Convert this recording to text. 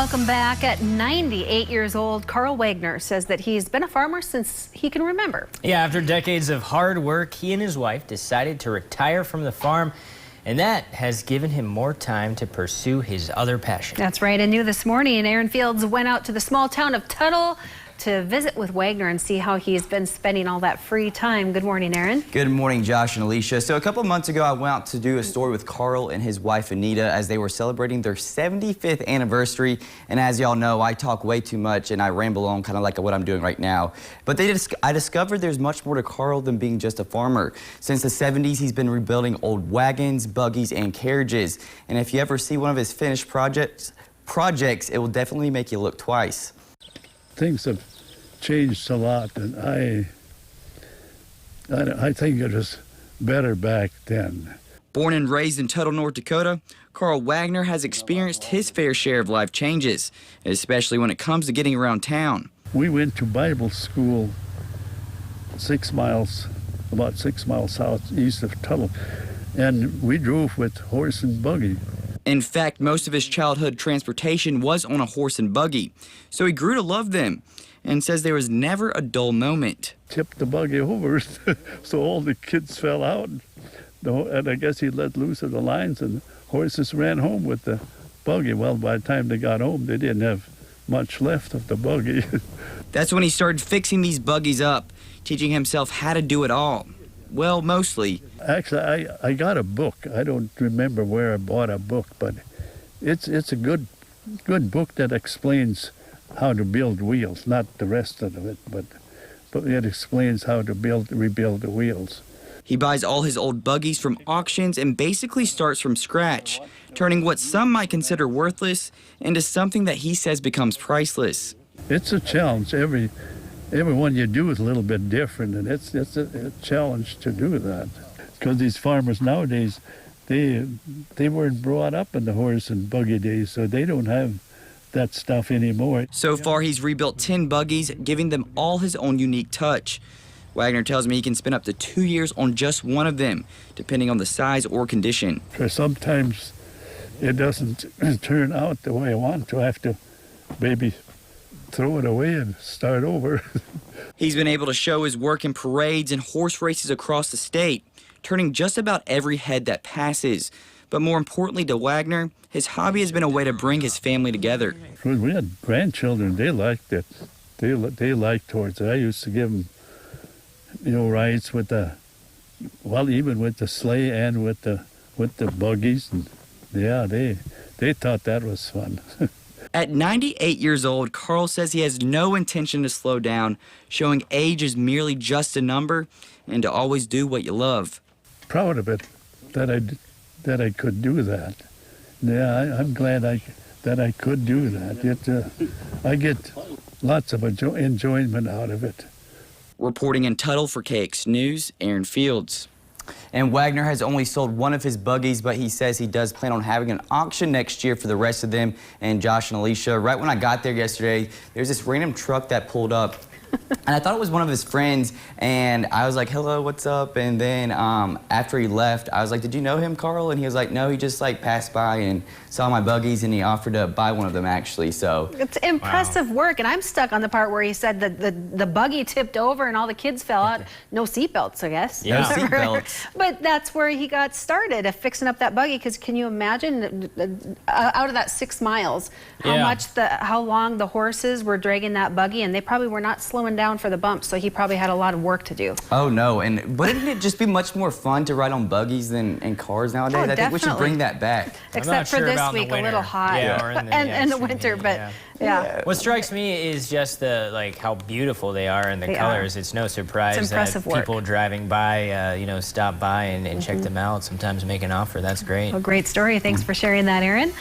Welcome back. At 98 years old, Carl Wagner says that he's been a farmer since he can remember. Yeah, after decades of hard work, he and his wife decided to retire from the farm, and that has given him more time to pursue his other passion. That's right. And new this morning, Aaron Fields went out to the small town of Tuttle to visit with Wagner and see how he's been spending all that free time. Good morning, Aaron. Good morning, Josh and Alicia. So a couple of months ago, I went out to do a story with Carl and his wife, Anita, as they were celebrating their 75th anniversary. And as y'all know, I talk way too much and I ramble on kind of like what I'm doing right now. But I discovered there's much more to Carl than being just a farmer. Since the 70s, he's been rebuilding old wagons, buggies, and carriages. And if you ever see one of his finished projects, it will definitely make you look twice. Things have changed a lot, and I think it was better back then. Born and raised in Tuttle, North Dakota, Carl Wagner has experienced his fair share of life changes, especially when it comes to getting around town. We went to Bible school about 6 miles southeast of Tuttle, and we drove with horse and buggy. In fact, most of his childhood transportation was on a horse and buggy, so he grew to love them and says there was never a dull moment. Tipped the buggy over, so all the kids fell out, and I guess he let loose of the lines, and the horses ran home with the buggy. Well, by the time they got home, they didn't have much left of the buggy. That's when he started fixing these buggies up, teaching himself how to do it all. Well, mostly. Actually, I got a book. I don't remember where I bought a book, but it's a good book that explains how to build wheels, not the rest of it, but it explains how to rebuild the wheels. He buys all his old buggies from auctions and basically starts from scratch, turning what some might consider worthless into something that he says becomes priceless. It's a challenge. Every one you do is a little bit different, and it's a challenge to do that. Because these farmers nowadays, they weren't brought up in the horse and buggy days, so they don't have that stuff anymore. So far, he's rebuilt 10 buggies, giving them all his own unique touch. Wagner tells me he can spend up to 2 years on just one of them, depending on the size or condition. Because sometimes it doesn't turn out the way I want to. I have to maybe throw it away and start over. He's been able to show his work in parades and horse races across the state, turning just about every head that passes. But more importantly to Wagner, his hobby has been a way to bring his family together. When we had grandchildren, they liked it. They liked horses. I used to give them, rides with even with the sleigh and with the buggies, and yeah, they thought that was fun. At 98 years old, Carl says he has no intention to slow down, showing age is merely just a number, and to always do what you love. Proud of it that I could do that. Yeah, I'm glad that I could do that. I get lots of enjoyment out of it. Reporting in Tuttle for KX News, Aaron Fields. And Wagner has only sold one of his buggies, but he says he does plan on having an auction next year for the rest of them. And Josh and Alicia, right when I got there yesterday, there's this random truck that pulled up. And I thought it was one of his friends, and I was like, hello, what's up? And then after he left, I was like, did you know him, Carl? And he was like, no, he just passed by and saw my buggies, and he offered to buy one of them, actually. So it's impressive work, and I'm stuck on the part where he said that the buggy tipped over and all the kids fell out. No seatbelts, I guess. Yeah. No seatbelts. But that's where he got started, fixing up that buggy, because can you imagine out of that 6 miles, how long the horses were dragging that buggy, and they probably were not slowing down for the bumps, so he probably had a lot of work to do. Oh no, and wouldn't it just be much more fun to ride on buggies than in cars nowadays? Oh, I think we should bring that back. Except for this week, a little hot. Yeah, in the winter, but yeah. What strikes me is just the how beautiful they are and the colors. It's no surprise that people driving by, stop by and check them out, sometimes make an offer. That's great. A great story. Thanks for sharing that, Aaron.